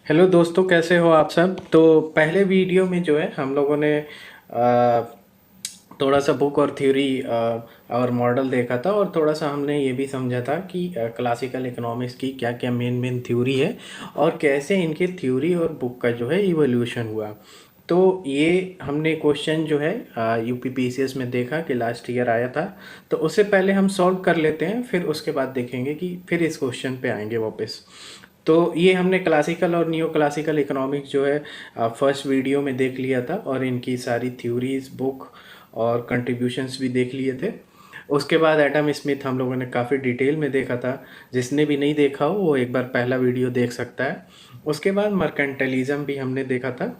Hello दोस्तों, कैसे हो आप सब। तो पहले वीडियो में जो है हम लोगों ने थोड़ा सा बुक और थ्योरी और मॉडल देखा था, और थोड़ा सा हमने ये भी समझा था कि क्लासिकल इकोनॉमिक्स की क्या क्या मेन मेन थ्योरी है और कैसे इनके थ्योरी और बुक का जो है इवोल्यूशन हुआ। तो ये हमने क्वेश्चन जो है यूपीपीसीएस में देखा कि लास्ट ईयर आया था। तो उससे पहले हम सॉल्व कर लेते हैं, फिर उसके बाद देखेंगे कि फिर इस क्वेश्चन पे आएंगे वापस। तो ये हमने क्लासिकल और नियो क्लासिकल इकोनॉमिक्स जो है फर्स्ट वीडियो में देख लिया था, और इनकी सारी थ्योरीज बुक और कंट्रीब्यूशंस भी देख लिए थे। उसके बाद एडम स्मिथ हम लोगों ने काफ़ी डिटेल में देखा था। जिसने भी नहीं देखा हो वो एक बार पहला वीडियो देख सकता है। उसके बाद मर्केंटलिज्म भी हमने देखा था।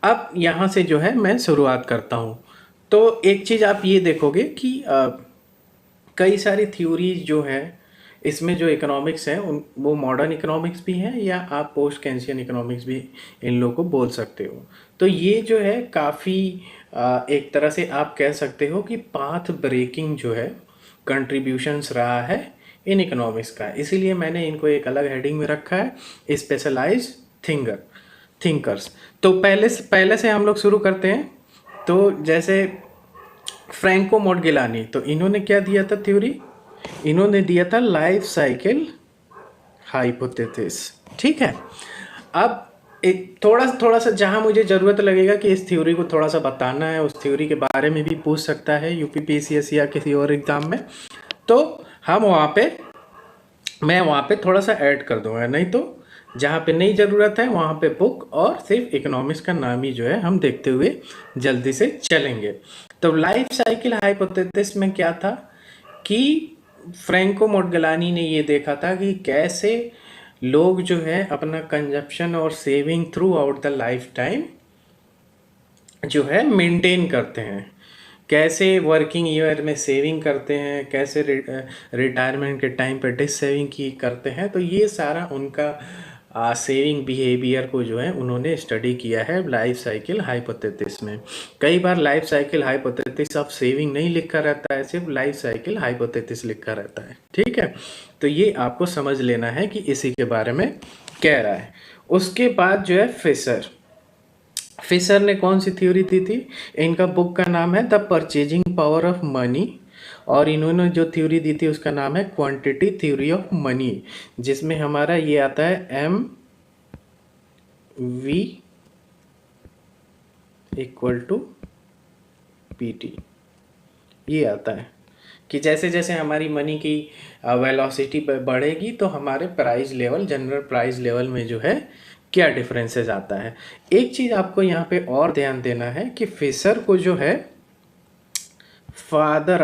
अब यहाँ से जो है मैं शुरुआत करता हूँ। तो एक चीज़ आप ये देखोगे कि कई सारी थ्योरीज जो हैं इसमें, जो इकोनॉमिक्स हैं उन वो मॉडर्न इकोनॉमिक्स भी हैं, या आप पोस्ट केंसियन इकोनॉमिक्स भी इन लोगों को बोल सकते हो। तो ये जो है काफ़ी एक तरह से आप कह सकते हो कि पाथ ब्रेकिंग जो है कंट्रीब्यूशंस रहा है इन इकोनॉमिक्स का। इसीलिए मैंने इनको एक अलग हेडिंग में रखा है, स्पेशलाइज्ड थिंकर्स। तो पहले से हम लोग शुरू करते हैं। तो जैसे फ्रैंको मोडगिलानी, तो इन्होंने क्या दिया था थ्योरी? इन्होंने दिया था लाइफ साइकिल हाइपोथेसिस। ठीक है। अब एक थोड़ा थोड़ा सा जहां मुझे ज़रूरत लगेगा कि इस थ्योरी को थोड़ा सा बताना है, उस थ्योरी के बारे में भी पूछ सकता है यूपीपीसीएस या किसी और एग्जाम में, तो हम वहाँ पे मैं वहाँ पे थोड़ा सा ऐड कर दूंगा। नहीं तो जहाँ पे नहीं ज़रूरत है वहाँ पे बुक और सिर्फ इकोनॉमिक्स का नाम ही जो है हम देखते हुए जल्दी से चलेंगे। तो लाइफ साइकिल हाइपोथेसिस में क्या था कि फ्रैंको मोडगलानी ने ये देखा था कि कैसे लोग जो है अपना कंजप्शन और saving through out the life time जो है मेंटेन करते हैं। कैसे वर्किंग ईयर में सेविंग करते हैं, कैसे रिटायरमेंट के टाइम पे डिस सेविंग की करते हैं। तो ये सारा उनका सेविंग बिहेवियर को जो है उन्होंने स्टडी किया है लाइफ साइकिल हाइपोथेसिस में। कई बार life cycle hypothesis of saving नहीं लिखा रहता है, सिर्फ लाइफ साइकिल हाइपोथेसिस लिखा रहता है। ठीक है। तो ये आपको समझ लेना है कि इसी के बारे में कह रहा है। उसके बाद जो है फिशर फिशर ने कौन सी थ्योरी दी थी? इनका बुक का नाम है the purchasing power of money, और इन्होंने जो थ्योरी दी थी उसका नाम है क्वांटिटी थ्योरी ऑफ मनी, जिसमें हमारा ये आता है MV इक्वल टू PT। ये आता है कि जैसे जैसे हमारी मनी की वेलोसिटी बढ़ेगी तो हमारे price level, general price level में जो है क्या डिफरेंसेस आता है। एक चीज़ आपको यहाँ पे और ध्यान देना है कि फिशर को जो है father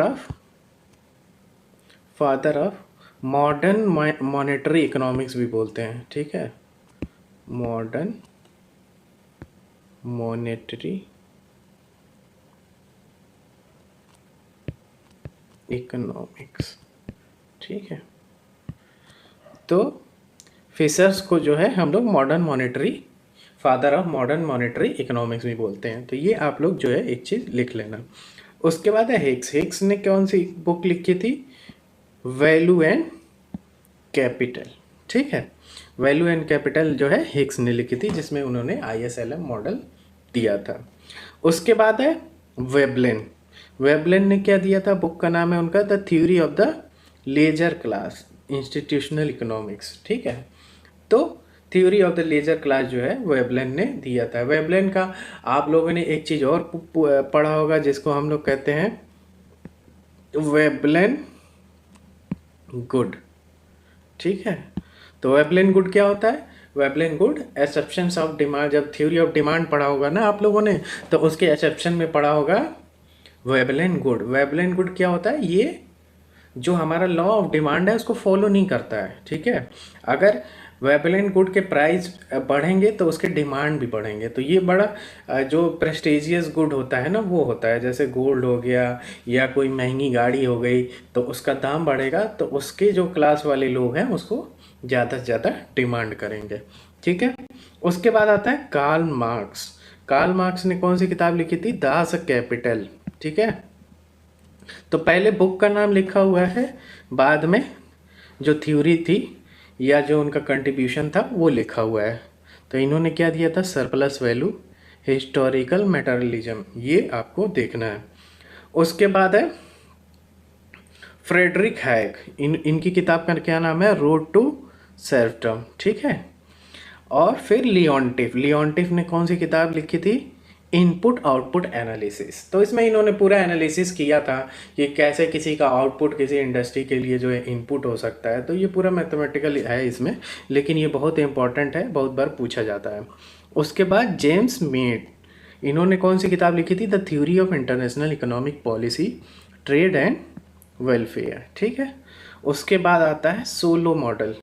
of modern monetary economics भी बोलते हैं। ठीक है, मॉडर्न मॉनेटरी इकोनॉमिक्स। ठीक है। तो फिशर्स को जो है हम लोग father of modern monetary economics भी बोलते हैं। तो ये आप लोग जो है एक चीज़ लिख लेना। उसके बाद है हिक्स ने कौन सी बुक लिखी थी? Value and capital. ठीक है, वैल्यू एंड कैपिटल जो है हिक्स ने लिखी थी, जिसमें उन्होंने ISLM मॉडल दिया था। उसके बाद है वेबलेन ने क्या दिया था? बुक का नाम है उनका the theory of the leisure class institutional economics. ठीक है। तो theory of the leisure class जो है वेबलेन ने दिया था। वेबलेन का आप लोगों ने एक चीज़ और पढ़ा होगा जिसको हम लोग कहते हैं वेबलेन गुड। ठीक है। तो वेबलेन गुड क्या होता है? Veblen good exceptions of demand. जब थ्योरी ऑफ डिमांड पढ़ा होगा ना आप लोगों ने, तो उसके एक्सेप्शन में पढ़ा होगा वेबलेन गुड। वेबलेन गुड क्या होता है? ये जो हमारा लॉ ऑफ डिमांड है उसको फॉलो नहीं करता है। ठीक है। अगर वेबलेन गुड के प्राइस बढ़ेंगे तो उसके डिमांड भी बढ़ेंगे। तो ये बड़ा जो प्रेस्टिजियस गुड होता है ना, वो होता है जैसे गोल्ड हो गया या कोई महंगी गाड़ी हो गई, तो उसका दाम बढ़ेगा तो उसके जो क्लास वाले लोग हैं उसको ज़्यादा से ज़्यादा डिमांड करेंगे। ठीक है। उसके बाद आता है कार्ल मार्क्स ने कौन सी किताब लिखी थी? Das Kapital. ठीक है। तो पहले बुक का नाम लिखा हुआ है, बाद में जो थ्योरी थी या जो उनका कंट्रीब्यूशन था वो लिखा हुआ है। तो इन्होंने क्या दिया था, सरप्लस वैल्यू, हिस्टोरिकल मटेरियलिज्म, ये आपको देखना है। उसके बाद है फ्रेडरिक हैक, इनकी किताब का क्या नाम है, रोड टू सर्वडम, ठीक है। और फिर लियोन्टिफ ने कौन सी किताब लिखी थी, इनपुट आउटपुट एनालिसिस। तो इसमें इन्होंने पूरा एनालिसिस किया था कि कैसे किसी का आउटपुट किसी इंडस्ट्री के लिए जो है इनपुट हो सकता है। तो ये पूरा मैथमेटिकल है इसमें, लेकिन ये बहुत इंपॉर्टेंट है, बहुत बार पूछा जाता है। उसके बाद जेम्स मीड, इन्होंने कौन सी किताब लिखी थी, the theory of international economic policy, trade and welfare, ठीक है। उसके बाद आता है सोलो मॉडल,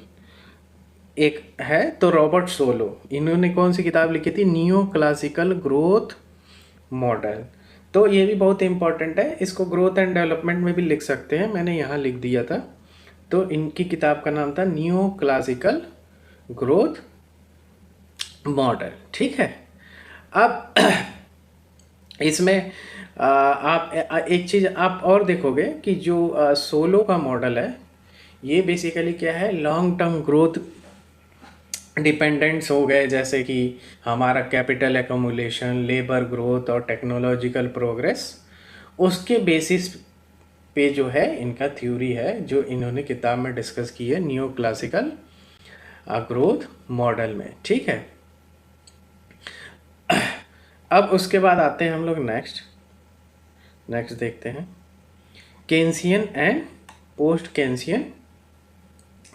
एक है तो रॉबर्ट सोलो, इन्होंने कौन सी किताब लिखी थी, नियो क्लासिकल ग्रोथ मॉडल। तो ये भी बहुत इंपॉर्टेंट है, इसको ग्रोथ एंड डेवलपमेंट में भी लिख सकते हैं, मैंने यहाँ लिख दिया था। तो इनकी किताब का नाम था नियो क्लासिकल ग्रोथ मॉडल, ठीक है। अब इसमें आप एक चीज़ आप और देखोगे कि जो सोलो का मॉडल है, ये बेसिकली क्या है, लॉन्ग टर्म ग्रोथ डिपेंडेंट्स हो गए, जैसे कि हमारा कैपिटल एकोमुलेशन, लेबर ग्रोथ और टेक्नोलॉजिकल प्रोग्रेस, उसके बेसिस पे जो है इनका थ्योरी है, जो इन्होंने किताब में डिस्कस की है न्यू क्लासिकल ग्रोथ मॉडल में, ठीक है। अब उसके बाद आते हैं हम लोग नेक्स्ट देखते हैं केन्सियन एंड पोस्ट केन्सियन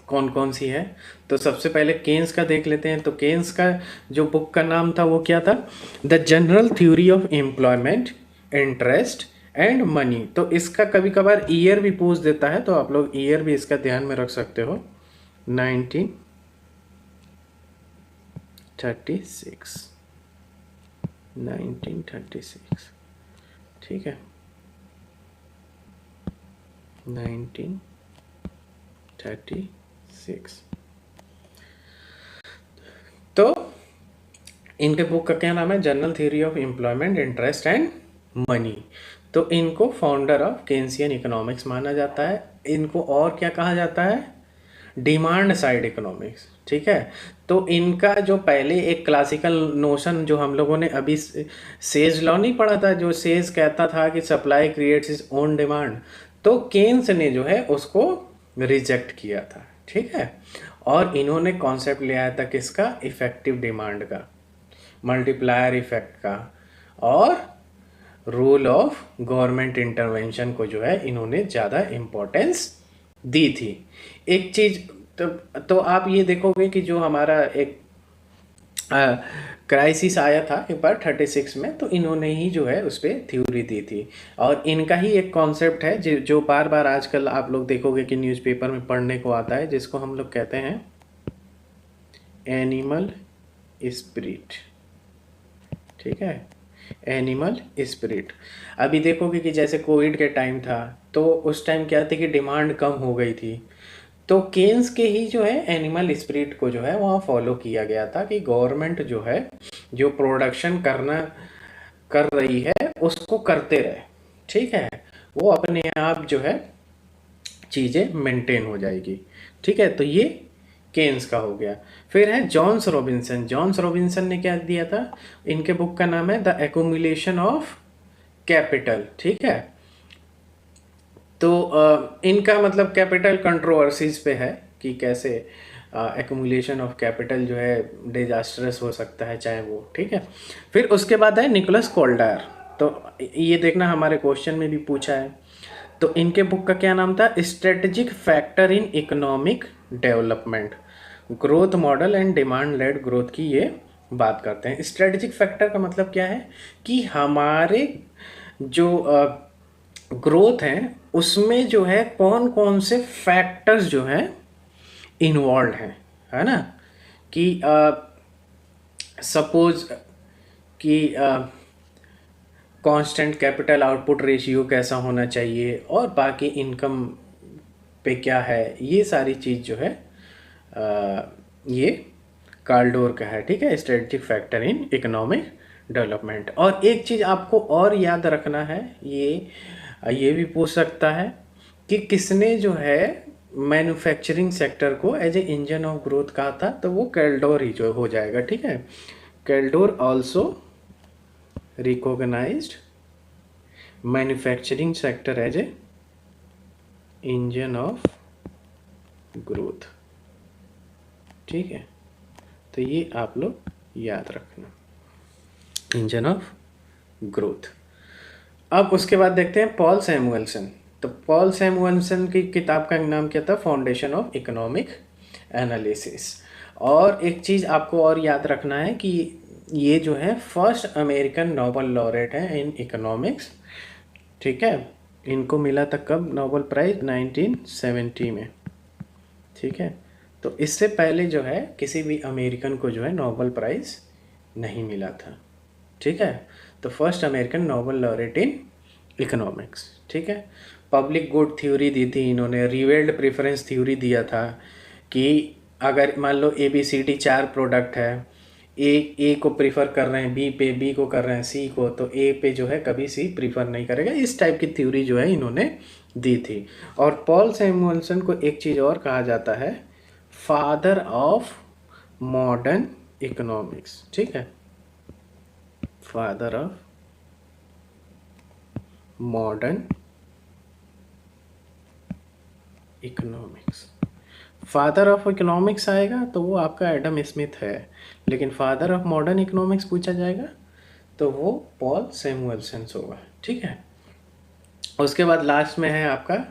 कौन कौन सी है। तो सबसे पहले केन्स का देख लेते हैं। तो केन्स का जो बुक का नाम था वो क्या था, the general theory of employment, interest and money. तो इसका कभी कभार ईयर भी पूछ देता है, तो आप लोग ईयर भी इसका ध्यान में रख सकते हो, 1936, ठीक है, 1936। तो इनके बुक का क्या नाम है, general theory of employment, interest and money. तो इनको फाउंडर ऑफ केन्सियन इकोनॉमिक्स माना जाता है। इनको और क्या कहा जाता है, डिमांड साइड इकोनॉमिक्स, ठीक है। तो इनका जो पहले एक क्लासिकल नोशन जो हम लोगों ने अभी सेज लॉ नहीं पढ़ा था, जो सेज कहता था कि supply creates is own demand, तो केन्स ने जो है उसको रिजेक्ट किया था, ठीक है। और इन्होंने कॉन्सेप्ट ले आया था किसका, इफेक्टिव डिमांड का, मल्टीप्लायर इफेक्ट का, और रोल ऑफ गवर्नमेंट इंटरवेंशन को जो है इन्होंने ज़्यादा इम्पोर्टेंस दी थी। एक चीज़ तो आप ये देखोगे कि जो हमारा एक क्राइसिस आया था एक बार 36 में, तो इन्होंने ही जो है उस पर थ्योरी दी थी। और इनका ही एक कॉन्सेप्ट है जो बार बार आजकल आप लोग देखोगे कि न्यूज़पेपर में पढ़ने को आता है, जिसको हम लोग कहते हैं एनिमल स्पिरिट, ठीक है, एनिमल स्पिरिट। अभी देखोगे कि जैसे कोविड के टाइम था, तो उस टाइम क्या थी कि डिमांड कम हो गई थी, तो केन्स के ही जो है एनिमल स्पिरिट को जो है वहाँ फॉलो किया गया था कि गवर्नमेंट जो है जो प्रोडक्शन कर रही है उसको करते रहे, ठीक है, वो अपने आप जो है चीज़ें मेंटेन हो जाएगी, ठीक है। तो ये केन्स का हो गया। फिर है जॉन्स रॉबिन्सन ने क्या दिया था, इनके बुक का नाम है द एक्यूमुलेशन ऑफ कैपिटल, ठीक है। तो इनका मतलब कैपिटल कंट्रोवर्सीज पे है कि कैसे एक्यूमुलेशन ऑफ कैपिटल जो है डिजास्टरस हो सकता है चाहे वो, ठीक है। फिर उसके बाद है निकोलस कोल्डायर। तो ये देखना हमारे क्वेश्चन में भी पूछा है। तो इनके बुक का क्या नाम था, strategic factor in economic development, growth model and demand led growth की ये बात करते हैं। स्ट्रेटेजिक फैक्टर का मतलब क्या है कि हमारे जो ग्रोथ है उसमें जो है कौन कौन से फैक्टर्स जो हैं इन्वॉल्व हैं, है ना। कि सपोज कि कांस्टेंट कैपिटल आउटपुट रेशियो कैसा होना चाहिए, और बाकी इनकम पे क्या है, ये सारी चीज़ जो है ये कार्लडोर का है, ठीक है, strategic factor in economic development. और एक चीज़ आपको और याद रखना है, ये भी पूछ सकता है कि किसने जो है मैन्युफैक्चरिंग सेक्टर को as a engine of growth कहा था, तो वो कैल्डोर ही जो हो जाएगा, ठीक है। Kaldor also recognized manufacturing sector as a engine of growth, ठीक है। तो ये आप लोग याद रखना, इंजन ऑफ ग्रोथ। अब उसके बाद देखते हैं पॉल सैमुअल्सन। तो पॉल सैमुअल्सन की किताब का नाम क्या था? Foundation of economic analysis. और एक चीज़ आपको और याद रखना है कि ये जो है फर्स्ट अमेरिकन नोबेल लॉरेट है इन इकोनॉमिक्स, ठीक है। इनको मिला था कब नोबेल प्राइज? 1970 में, ठीक है। तो इससे पहले जो है किसी भी अमेरिकन को जो है नोबेल प्राइज़ नहीं मिला था, ठीक है। तो first American Nobel laureate in economics, ठीक है। पब्लिक गुड थ्योरी दी थी इन्होंने, रिवेल्ड प्रेफरेंस थ्योरी दिया था कि अगर मान लो A B C D 4 product है, ए को प्रीफर कर रहे हैं बी पे, बी को कर रहे हैं सी को, तो ए पे जो है कभी सी प्रीफर नहीं करेगा। इस टाइप की थ्योरी जो है इन्होंने दी थी। और पॉल सैमुअल्सन को एक चीज़ और कहा जाता है, फादर ऑफ मॉडर्न इकोनॉमिक्स, ठीक है। Father of modern economics. Father of economics आएगा तो वो आपका एडम स्मिथ है, लेकिन फादर ऑफ मॉडर्न इकोनॉमिक्स पूछा जाएगा तो वो पॉल सैमुअल्सन होगा, ठीक है। उसके बाद लास्ट में है आपका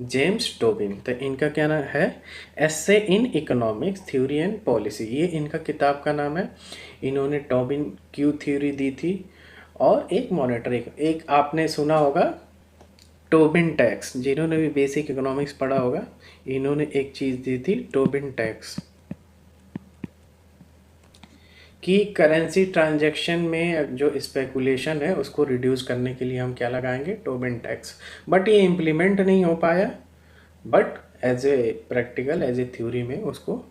जेम्स टोबिन। तो इनका क्या नाम है? Essay in economics theory and policy, ये इनका किताब का नाम है। इन्होंने टोबिन क्यू थ्योरी दी थी। और एक मॉनेटरी, एक आपने सुना होगा टोबिन टैक्स, जिन्होंने भी बेसिक इकोनॉमिक्स पढ़ा होगा, इन्होंने एक चीज़ दी थी टोबिन टैक्स, कि करेंसी ट्रांजैक्शन में जो स्पेकुलेशन है उसको रिड्यूस करने के लिए हम क्या लगाएंगे? Tobin tax. बट ये इम्प्लीमेंट नहीं हो पाया, but as a practical, as a theory में उसको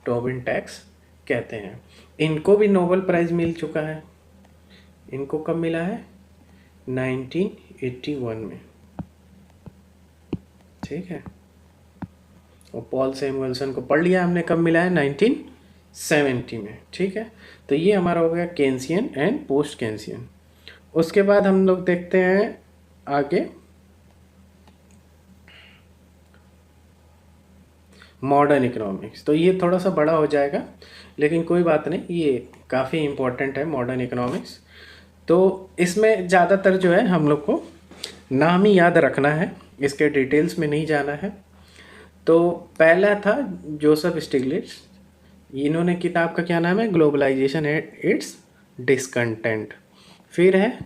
टोबिन टैक्स कहते हैं। इनको भी नोबेल प्राइज़ मिल चुका है। इनको कब मिला है? 1981 में, ठीक है। और पॉल सैमुअल्सन को पढ़ लिया हमने, कब मिला है? 1970 में, ठीक है। तो ये हमारा हो गया केन्सियन एंड पोस्ट केन्सियन। उसके बाद हम लोग देखते हैं आगे मॉडर्न इकोनॉमिक्स। तो ये थोड़ा सा बड़ा हो जाएगा, लेकिन कोई बात नहीं, ये काफ़ी इम्पोर्टेंट है मॉडर्न इकोनॉमिक्स। तो इसमें ज़्यादातर जो है हम लोग को नाम ही याद रखना है, इसके डिटेल्स में नहीं जाना है। तो पहला था जोसेफ स्टिग्लिट्ज़, इन्होंने किताब का क्या नाम है? Globalization and its discontent. फिर है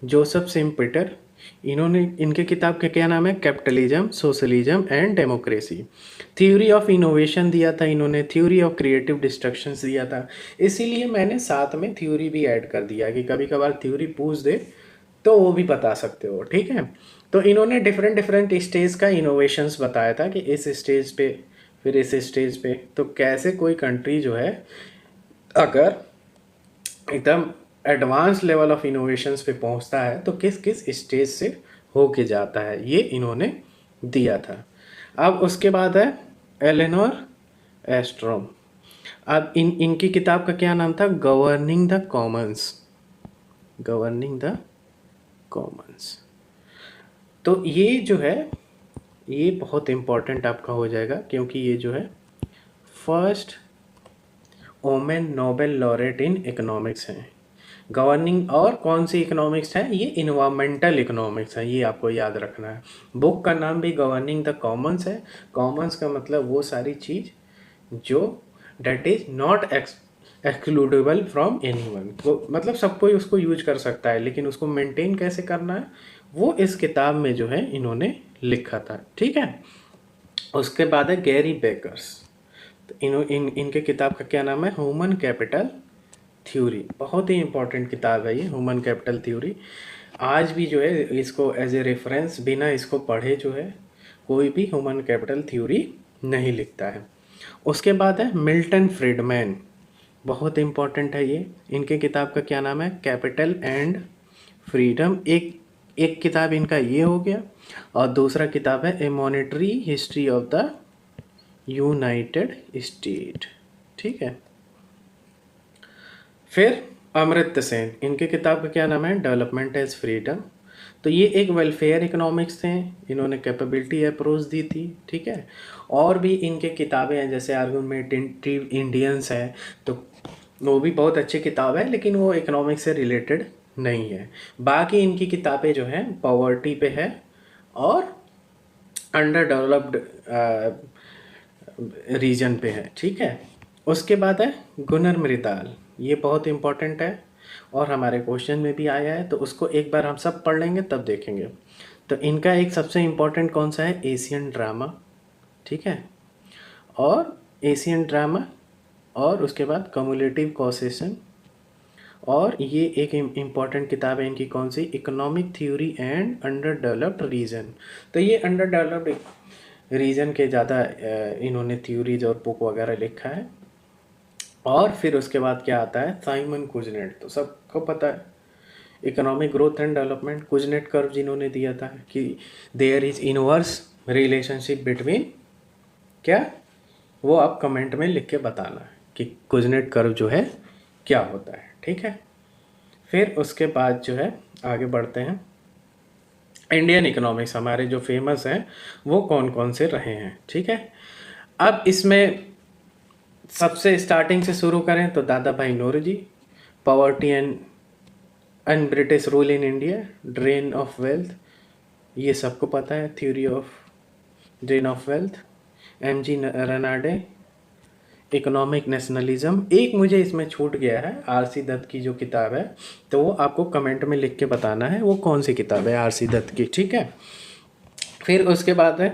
जोसेफ सिम्पीटर, इन्होंने, इनके किताब का क्या नाम है? Capitalism, socialism and democracy. Theory of innovation दिया था इन्होंने, थ्योरी ऑफ क्रिएटिव डिस्ट्रक्शंस दिया था। इसीलिए मैंने साथ में थ्योरी भी ऐड कर दिया कि कभी कभार थ्योरी पूछ दे तो वो भी बता सकते हो, ठीक है। तो इन्होंने डिफरेंट डिफरेंट स्टेज का इनोवेशंस बताया था कि इस स्टेज पे, फिर इस स्टेज पे, तो कैसे कोई कंट्री जो है अगर एकदम एडवांस लेवल ऑफ इनोवेशंस पे पहुंचता है तो किस किस स्टेज से होके जाता है, ये इन्होंने दिया था। अब उसके बाद है एलेनोर एस्ट्रोम। अब इनकी किताब का क्या नाम था? Governing the Commons, governing the Commons. तो ये जो है ये बहुत इम्पोर्टेंट आपका हो जाएगा, क्योंकि ये जो है first women Nobel laureate in economics है। गवर्निंग और कौन सी इकोनॉमिक्स है? ये इन्वायरमेंटल इकोनॉमिक्स है, ये आपको याद रखना है। बुक का नाम भी गवर्निंग द कॉमन्स है। कॉमन्स का मतलब वो सारी चीज़ जो that is not excludable from anyone, वो मतलब सब कोई उसको यूज कर सकता है, लेकिन उसको मेंटेन कैसे करना है वो इस किताब में जो है इन्होंने लिखा था, ठीक है। उसके बाद है गैरी बेकर्स। तो इनके किताब का क्या नाम है? Human capital theory. बहुत ही इंपॉर्टेंट किताब है ये ह्यूमन कैपिटल थ्योरी। आज भी जो है इसको एज ए रेफरेंस, बिना इसको पढ़े जो है कोई भी ह्यूमन कैपिटल थ्योरी नहीं लिखता है। उसके बाद है मिल्टन फ्रीडमैन, बहुत इंपॉर्टेंट है ये। इनके किताब का क्या नाम है? Capital and freedom. एक किताब इनका ये हो गया, और दूसरा किताब है a monetary history of the United State. ठीक है। फिर अमर्त्य सेन, इनके किताब का क्या नाम है, डेवलपमेंट एज फ्रीडम। तो ये एक वेलफेयर इकोनॉमिक्स थे, इन्होंने कैपेबिलिटी अप्रोच दी थी। ठीक है। और भी इनके किताबें हैं, जैसे आर्गुमेंटेटिव इंडियंस है, तो वो भी बहुत अच्छी किताब है, लेकिन वो इकोनॉमिक्स से रिलेटेड नहीं है। बाकी इनकी किताबें जो हैं पॉवर्टी पे है और अंडर डेवलप्ड रीजन पे है। ठीक है। उसके बाद है गुनर मृदाल, ये बहुत इंपॉर्टेंट है और हमारे क्वेश्चन में भी आया है, तो उसको एक बार हम सब पढ़ लेंगे तब देखेंगे। तो इनका एक सबसे इम्पोर्टेंट कौन सा है, एशियन ड्रामा। ठीक है। और एशियन ड्रामा और उसके बाद कम्युलेटिव कॉसेशन। और ये एक इम्पॉर्टेंट किताब है इनकी, कौन सी, economic theory and under developed region. तो ये अंडर डेवलप्ड रीजन के ज़्यादा इन्होंने थ्योरीज और बुक वगैरह लिखा है। और फिर उसके बाद क्या आता है, साइमन कुजनेट, तो सबको पता है economic growth and development, Kuznets curve जिन्होंने दिया था कि there is inverse relationship between क्या, वो आप कमेंट में लिख के बताना है कि कुजनेट कर्व जो है क्या होता है। ठीक है। फिर उसके बाद जो है आगे बढ़ते हैं, इंडियन इकोनॉमिक्स हमारे जो फेमस हैं वो कौन कौन से रहे हैं। ठीक है। अब इसमें सबसे स्टार्टिंग से शुरू करें तो Dadabhai Naoroji, poverty and British rule in India, drain of wealth, ये सबको पता है, theory of drain of wealth, M G Ranade, economic nationalism. एक मुझे इसमें छूट गया है, आर.सी. दत्त की जो किताब है, तो वो आपको कमेंट में लिख के बताना है वो कौन सी किताब है आर.सी. दत्त की। ठीक है। फिर उसके बाद है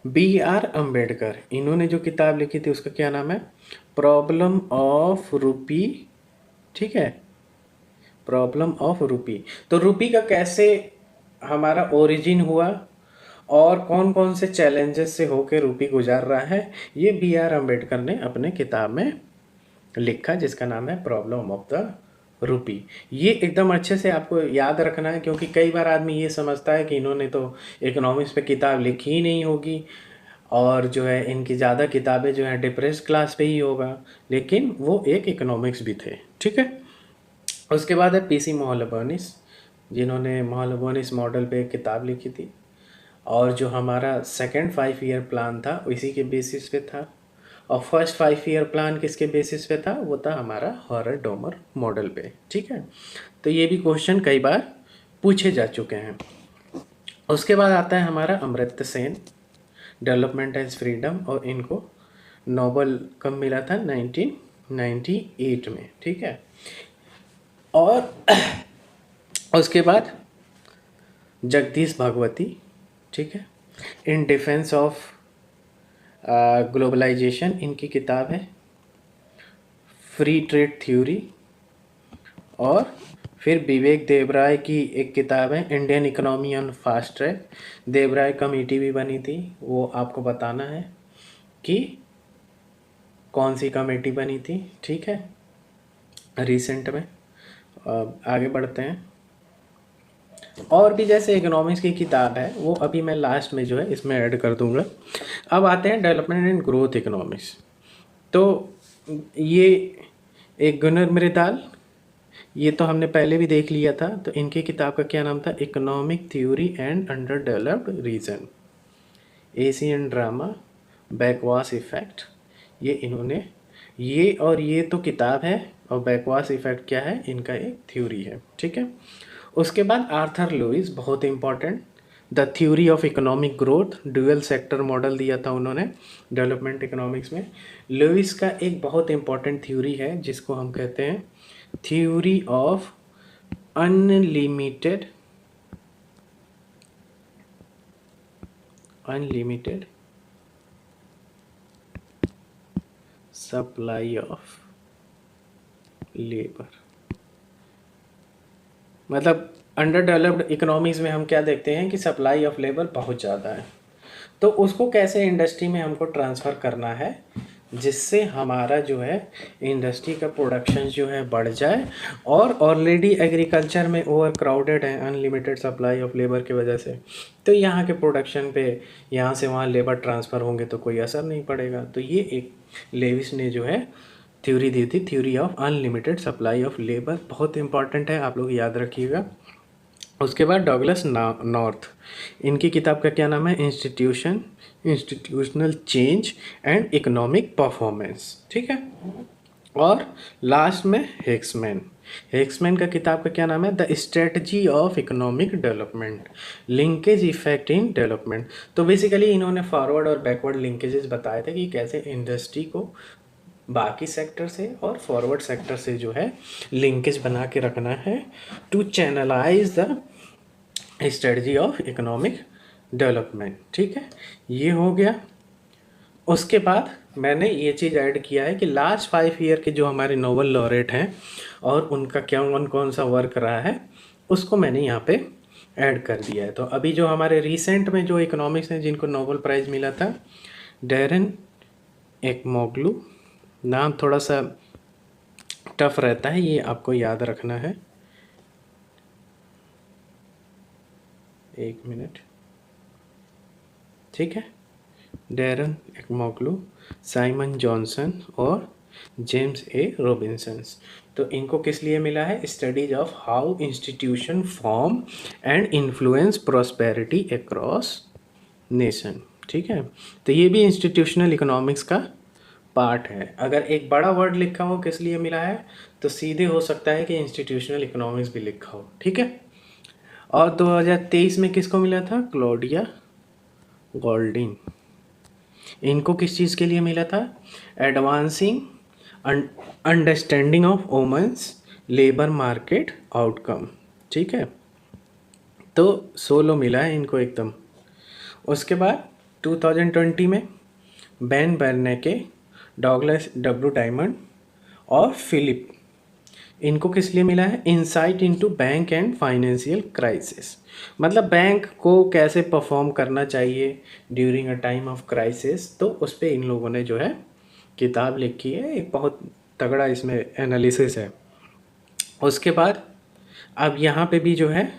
बी.आर. अम्बेडकर, इन्होंने जो किताब लिखी थी उसका क्या नाम है, प्रॉब्लम ऑफ रूपी। ठीक है। प्रॉब्लम ऑफ रूपी, तो रूपी का कैसे हमारा ओरिजिन हुआ और कौन कौन से चैलेंजेस से होकर रूपी गुजार रहा है, ये बी.आर. अम्बेडकर ने अपने किताब में लिखा, जिसका नाम है प्रॉब्लम ऑफ द रूपी। ये एकदम अच्छे से आपको याद रखना है, क्योंकि कई बार आदमी ये समझता है कि इन्होंने तो इकोनॉमिक्स पे किताब लिखी ही नहीं होगी और जो है इनकी ज़्यादा किताबें जो है डिप्रेस क्लास पे ही होगा, लेकिन वो एक इकोनॉमिक्स भी थे। ठीक है। उसके बाद है पी.सी. मोहलबोनिस, जिन्होंने मोहलबोनिस मॉडल पे एक किताब लिखी थी और जो हमारा सेकंड 5 ईयर प्लान था इसी के बेसिस पे था। और फर्स्ट 5 ईयर प्लान किसके बेसिस पे था, वो था हमारा हॉरर डोमर मॉडल पे। ठीक है। तो ये भी क्वेश्चन कई बार पूछे जा चुके हैं। उसके बाद आता है हमारा Amartya Sen, development as freedom, और इनको नोबल कब मिला था, 1998 में। ठीक है। और उसके बाद जगदीश भागवती, ठीक है, इन डिफेंस ऑफ ग्लोबलाइजेशन, इनकी किताब है, फ्री ट्रेड थ्योरी। और फिर विवेक देवराय की एक किताब है, Indian economy on fast track. Devaraya committee भी बनी थी, वो आपको बताना है कि कौन सी कमेटी बनी थी। ठीक है, रिसेंट में। आगे बढ़ते हैं। और भी जैसे इकोनॉमिक्स की किताब है वो अभी मैं लास्ट में जो है इसमें ऐड कर दूंगा। अब आते हैं डेवलपमेंट एंड ग्रोथ इकोनॉमिक्स। तो ये एक गुनर मृदाल, ये तो हमने पहले भी देख लिया था। तो इनकी किताब का क्या नाम था, economic theory and under developed region, Asian drama, backwash effect. ये इन्होंने ये तो किताब है और बैकवास इफेक्ट क्या है, इनका एक थ्योरी है। ठीक है। उसके बाद आर्थर लुइस, बहुत important, the theory of economic growth, dual sector model दिया था उन्होंने डेवलपमेंट इकोनॉमिक्स में। लुइस का एक बहुत इंपॉर्टेंट थ्योरी है जिसको हम कहते हैं theory of unlimited supply of labour. मतलब अंडर डेवलप्ड इकोनॉमीज में हम क्या देखते हैं कि सप्लाई ऑफ लेबर बहुत ज़्यादा है, तो उसको कैसे इंडस्ट्री में हमको ट्रांसफ़र करना है, जिससे हमारा जो है इंडस्ट्री का प्रोडक्शन जो है बढ़ जाए। और ऑलरेडी एग्रीकल्चर में ओवर क्राउडेड है अनलिमिटेड सप्लाई ऑफ लेबर की वजह से, तो यहाँ के प्रोडक्शन पे यहाँ से वहाँ लेबर ट्रांसफ़र होंगे तो कोई असर नहीं पड़ेगा। तो ये एक लेविस ने जो है थ्योरी दी थी, theory of unlimited supply of labour, बहुत इंपॉर्टेंट है, आप लोग याद रखिएगा। उसके बाद डॉगलस नॉर्थ, इनकी किताब का क्या नाम है, institutional change and economic performance, ठीक है। और लास्ट में हेक्समैन, हेक्समैन का किताब का क्या नाम है, the strategy of economic development, linkage effect in development. तो बेसिकली इन्होंने फॉरवर्ड और बैकवर्ड लिंकेजेस बताए थे कि कैसे इंडस्ट्री को बाकी सेक्टर से और फॉरवर्ड सेक्टर से जो है लिंकेज बना के रखना है to channelize the strategy of economic development, ठीक है, ये हो गया। उसके बाद मैंने ये चीज़ ऐड किया है कि लास्ट 5 ईयर के जो हमारे नोबल लॉरेट हैं और उनका क्या कौन कौन सा वर्क रहा है उसको मैंने यहाँ पे ऐड कर दिया है। तो अभी जो हमारे रिसेंट में जो इकोनॉमिक्स हैं जिनको नोबल प्राइज़ मिला था, डैरेन एकमोगलू, नाम थोड़ा सा टफ रहता है, ये आपको याद रखना है, एक मिनट, ठीक है, डैरन एकमोगलू, साइमन जॉनसन और जेम्स ए रॉबिन्सन्स। तो इनको किस लिए मिला है, studies of how institution form and influence prosperity across nation, ठीक है। तो ये भी इंस्टीट्यूशनल इकोनॉमिक्स का पार्ट है। अगर एक बड़ा वर्ड लिखा हो किस लिए मिला है, तो सीधे हो सकता है कि इंस्टीट्यूशनल इकोनॉमिक्स भी लिखा हो, ठीक है। और 2023 में किसको मिला था, क्लॉडिया गोल्डिन, इनको किस चीज़ के लिए मिला था, advancing understanding of women's labour market outcome, ठीक है। तो 16 मिला है इनको एकदम। उसके बाद 2020 में बैन बर्नेके, डॉगलस डब्ल्यू डायमंड और फिलिप, इनको किस लिए मिला है, insight into bank and financial crisis, मतलब बैंक को कैसे परफॉर्म करना चाहिए during a time of crisis. तो उस पर इन लोगों ने जो है किताब लिखी है, एक बहुत तगड़ा इसमें एनालिसिस है। उसके बाद अब यहाँ पे भी जो है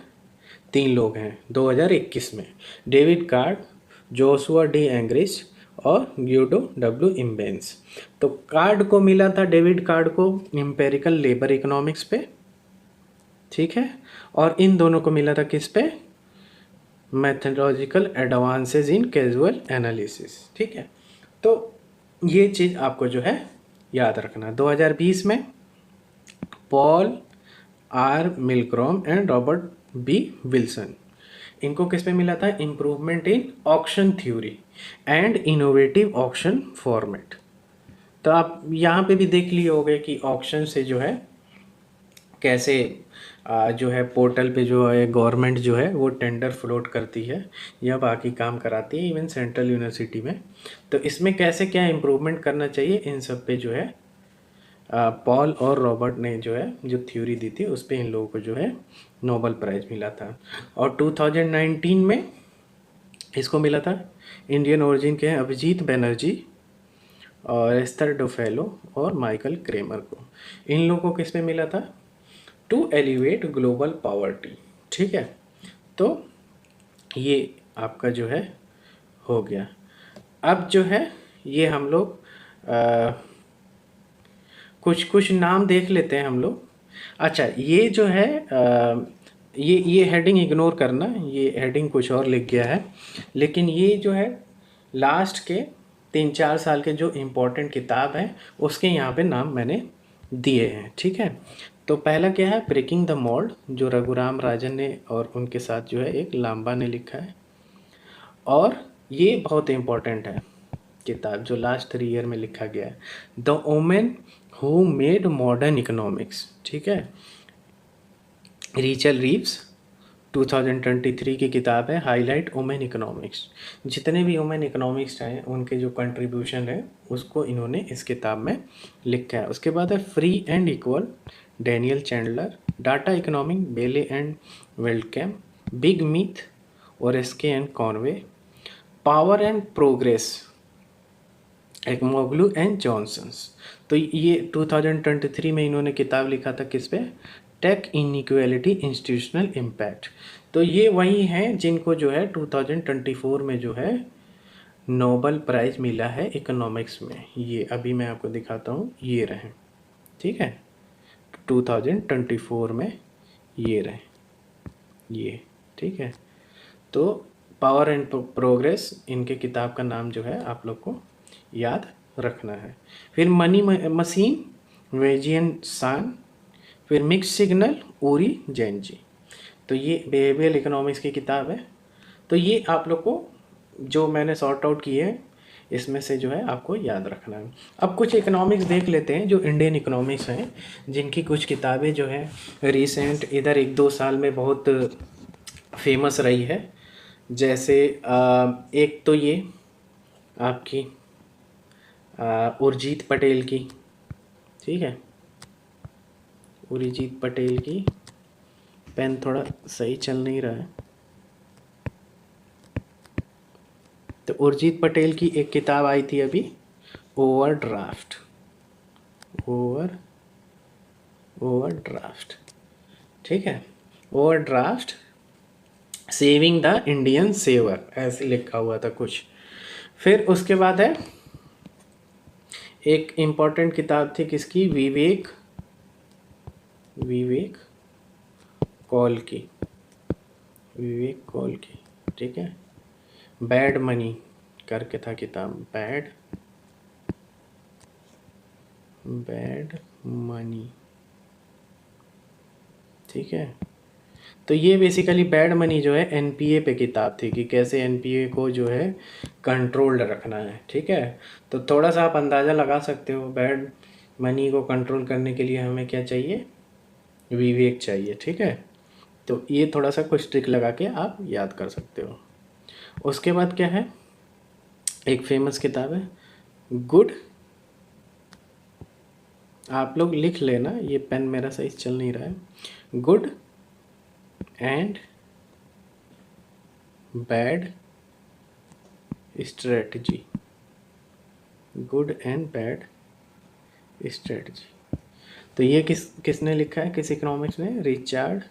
3 लोग हैं 2021 में, डेविड कार्ड, जोशुआ डी एंग्रिच और ग्यूडो डब्ल्यू इम्बेंस। तो कार्ड को मिला था, डेविड कार्ड को एम्पेरिकल लेबर इकोनॉमिक्स पे, ठीक है, और इन दोनों को मिला था किस पे, mythological advances in casual analysis, ठीक है। तो ये चीज़ आपको जो है याद रखना। 2020 में Paul R Milgrom and Robert B Wilson, इनको किस पे मिला था, improvement in auction theory and innovative auction format. तो आप यहाँ पे भी देख लिए होंगे कि ऑक्शन से जो है कैसे जो है पोर्टल पे जो है गवर्नमेंट जो है वो टेंडर फ्लोट करती है या बाकी काम कराती है, इवन सेंट्रल यूनिवर्सिटी में। तो इसमें कैसे क्या इम्प्रूवमेंट करना चाहिए, इन सब पे जो है पॉल और रॉबर्ट ने जो है जो थ्योरी दी थी उस पे इन लोगों को जो है नोबल प्राइज़ मिला था। और 2019 में इसको मिला था, इंडियन ओरिजिन के हैं अभिजीत बनर्जी और एस्थर डोफेलो और माइकल क्रेमर को, इन लोगों को किस में मिला था, टू एलिवेट ग्लोबल पॉवर्टी, ठीक है। तो ये आपका जो है हो गया। अब जो है ये हम लोग कुछ कुछ नाम देख लेते हैं हम लोग। अच्छा ये जो है ये हेडिंग इग्नोर करना, ये हेडिंग कुछ और लिख गया है, लेकिन ये जो है लास्ट के 3-4 साल के जो इम्पोर्टेंट किताब हैं उसके यहाँ पे नाम मैंने दिए हैं, ठीक है। तो पहला क्या है, ब्रेकिंग द मोल्ड, जो रघुराम राजन ने और उनके साथ जो है एक लांबा ने लिखा है, और ये बहुत इम्पोर्टेंट है किताब जो लास्ट 3 ईयर में लिखा गया है, the women who made modern economics, ठीक है, रिचल रीव्स 2023 की किताब है, हाईलाइट वुमेन इकोनॉमिक्स। जितने भी वुमेन इकोनॉमिक्स हैं उनके जो कंट्रीब्यूशन है उसको इन्होंने इस किताब में लिखा है। उसके बाद है free and equal, Daniel Chandler, data economic, बेले एंड वेल्डकैम, बिग मीथ और एसके and Conway, power and progress, Acemoglu and Johnson's. तो ये 2023 में इन्होंने किताब लिखा था किस पे, टेक इनइक्वालिटी इंस्टीट्यूशनल इम्पैक्ट। तो ये वही हैं जिनको जो है 2024 में जो है नोबेल प्राइज़ मिला है इकोनॉमिक्स में। ये अभी मैं आपको दिखाता हूँ, ये रहे, ठीक है, 2024 में ये रहे, ये, ठीक है। तो पावर एंड प्रोग्रेस इनके किताब का नाम जो है आप लोग को याद रखना है। फिर मनी मशीन, वेजियन सान, फिर मिक्स सिग्नल, ओरी जैन जी। तो ये बिहेवियरल इकोनॉमिक्स की किताब है। तो ये आप लोग को जो मैंने सॉर्ट आउट किए हैं इसमें से जो है आपको याद रखना है। अब कुछ इकोनॉमिक्स देख लेते हैं जो इंडियन इकोनॉमिक्स हैं, जिनकी कुछ किताबें जो है रिसेंट इधर 1-2 साल में बहुत फेमस रही है। जैसे एक तो ये आपकी उर्जित पटेल की, ठीक है, उर्जित पटेल की, पेन थोड़ा सही चल नहीं रहा है। तो उर्जित पटेल की एक किताब आई थी अभी, ओवरड्राफ्ट, ओवरड्राफ्ट, ठीक है, overdraft saving the Indian saver, ऐसे लिखा हुआ था कुछ। फिर उसके बाद है एक इम्पॉर्टेंट किताब थी किसकी, विवेक कॉल की, विवेक कॉल की, ठीक है, बैड मनी करके था किताब, बैड मनी, ठीक है। तो ये बेसिकली बैड मनी जो है एनपीए पे किताब थी कि कैसे एनपीए को जो है कंट्रोल्ड रखना है, ठीक है। तो थोड़ा सा आप अंदाज़ा लगा सकते हो बैड मनी को कंट्रोल करने के लिए हमें क्या चाहिए, विवेक चाहिए, ठीक है। तो ये थोड़ा सा कुछ ट्रिक लगा के आप याद कर सकते हो। उसके बाद क्या है, एक फेमस किताब है गुड, आप लोग लिख लेना, ये पेन मेरा सही चल नहीं रहा है, good and bad strategy, good and bad strategy. तो ये किसने लिखा है, किस इकोनॉमिक्स ने, रिचर्ड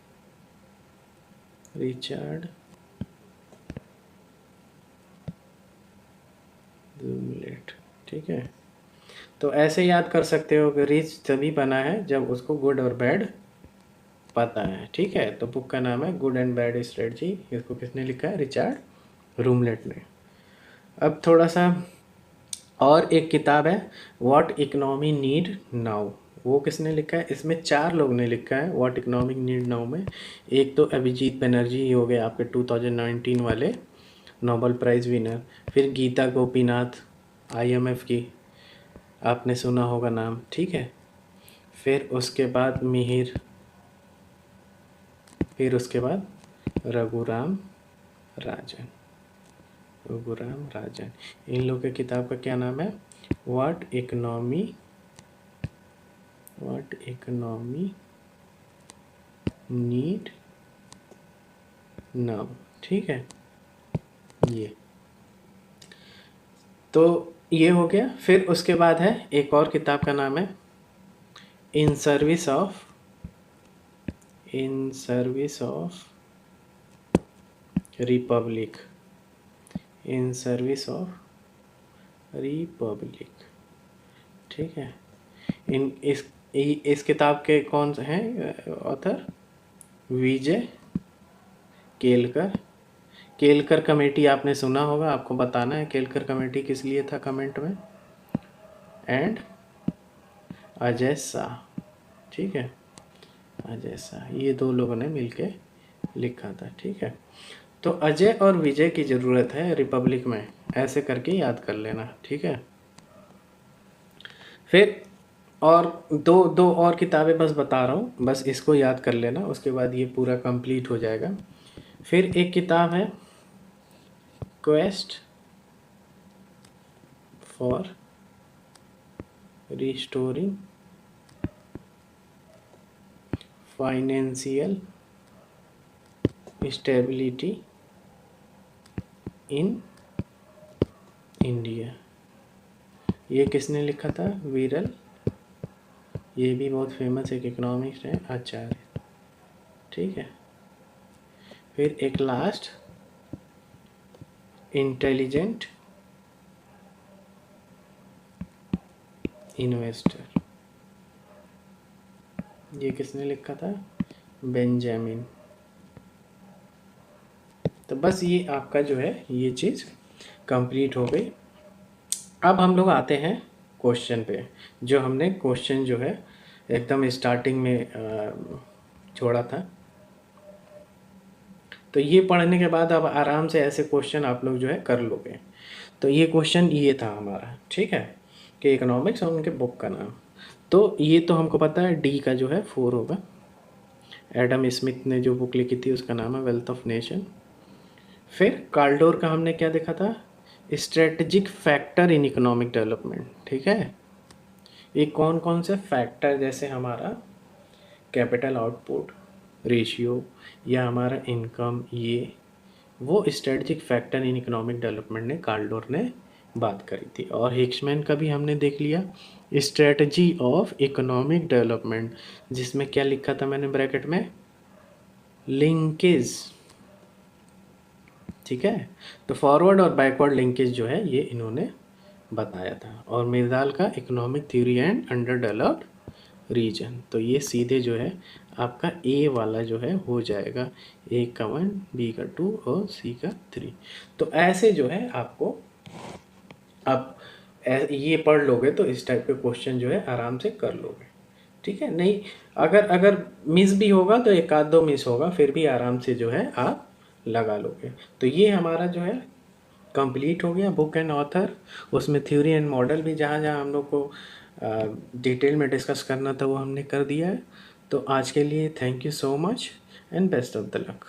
ज़ूमलेट, ठीक है। तो ऐसे याद कर सकते हो कि रिच तभी बना है जब उसको गुड और बैड पता है, ठीक है। तो बुक का नाम है गुड एंड बैड स्ट्रेटजी, इसको किसने लिखा है, रिचर्ड रूमलेट ने। अब थोड़ा सा और एक किताब है व्हाट इकोनॉमी नीड नाउ, वो किसने लिखा है, इसमें 4 लोग ने लिखा है व्हाट इकोनॉमिक नीड नाउ में। एक तो अभिजीत बनर्जी हो गए आपके 2019 वाले नोबेल प्राइज़ विनर। फिर गीता गोपीनाथ, आईएमएफ की, आपने सुना होगा नाम, ठीक है। फिर उसके बाद मिहिर, फिर उसके बाद रघुराम राजन, इन लोगों की किताब का क्या नाम है, व्हाट इकोनॉमी नीड नाउ, ठीक है। ये तो ये हो गया। फिर उसके बाद है एक और किताब का नाम है in service of Republic, in service of Republic, ठीक है। इस किताब के कौन हैं ऑथर, विजय केलकर कमेटी, आपने सुना होगा, आपको बताना है केलकर कमेटी किस लिए था कमेंट में, एंड अजय शाह, ठीक है, अजय शाह, ये 2 लोगों ने मिलके लिखा था, ठीक है। तो अजय और विजय की ज़रूरत है रिपब्लिक में, ऐसे करके याद कर लेना, ठीक है। फिर और दो और किताबें बस बता रहा हूँ, बस इसको याद कर लेना, उसके बाद ये पूरा कंप्लीट हो जाएगा। फिर एक किताब है quest for restoring financial stability in India, ये किसने लिखा था? विरल। ये भी बहुत फेमस एक इकोनॉमिक्स है, आचार्य। ठीक है। फिर एक लास्ट, इंटेलिजेंट इन्वेस्टर। ये किसने लिखा था? बेंजामिन। तो बस ये आपका जो है ये चीज़ कंप्लीट हो गई। अब हम लोग आते हैं क्वेश्चन पे। जो हमने क्वेश्चन जो है एकदम स्टार्टिंग में छोड़ा था। तो ये पढ़ने के बाद अब आराम से ऐसे क्वेश्चन आप लोग जो है कर लोगे। तो ये क्वेश्चन ये था हमारा, ठीक है, कि इकोनॉमिक्स और उनके बुक का नाम। तो ये तो हमको पता है, डी का जो है 4 होगा। एडम स्मिथ ने जो बुक लिखी थी उसका नाम है वेल्थ ऑफ नेशन। फिर कार्लडोर का हमने क्या देखा था? Strategic factor in economic development. ठीक है। ये कौन कौन से फैक्टर, जैसे हमारा कैपिटल आउटपुट रेशियो या हमारा इनकम, ये वो strategic factor in economic development ने कार्लडोर ने बात करी थी। और हिक्समैन का भी हमने देख लिया, स्ट्रेटजी ऑफ इकोनॉमिक डेवलपमेंट, जिसमें क्या लिखा था मैंने ब्रैकेट में? लिंकेज। ठीक है। तो फॉरवर्ड और बैकवर्ड लिंकेज जो है ये इन्होंने बताया था। और मिर्दाल का economic theory and under developed region. तो ये सीधे जो है आपका ए वाला जो है हो जाएगा, ए का 1, बी का 2 और सी का 3। तो ऐसे जो है आपको आप ये पढ़ लोगे तो इस टाइप के क्वेश्चन जो है आराम से कर लोगे। ठीक है। नहीं, अगर अगर मिस भी होगा तो एक आध दो मिस होगा, फिर भी आराम से जो है आप लगा लोगे। तो ये हमारा जो है कंप्लीट हो गया बुक एंड ऑथर। उसमें थ्योरी एंड मॉडल भी जहाँ जहाँ हम लोग को डिटेल में डिस्कस करना था वो हमने कर दिया है। तो आज के लिए thank you so much and best of the luck.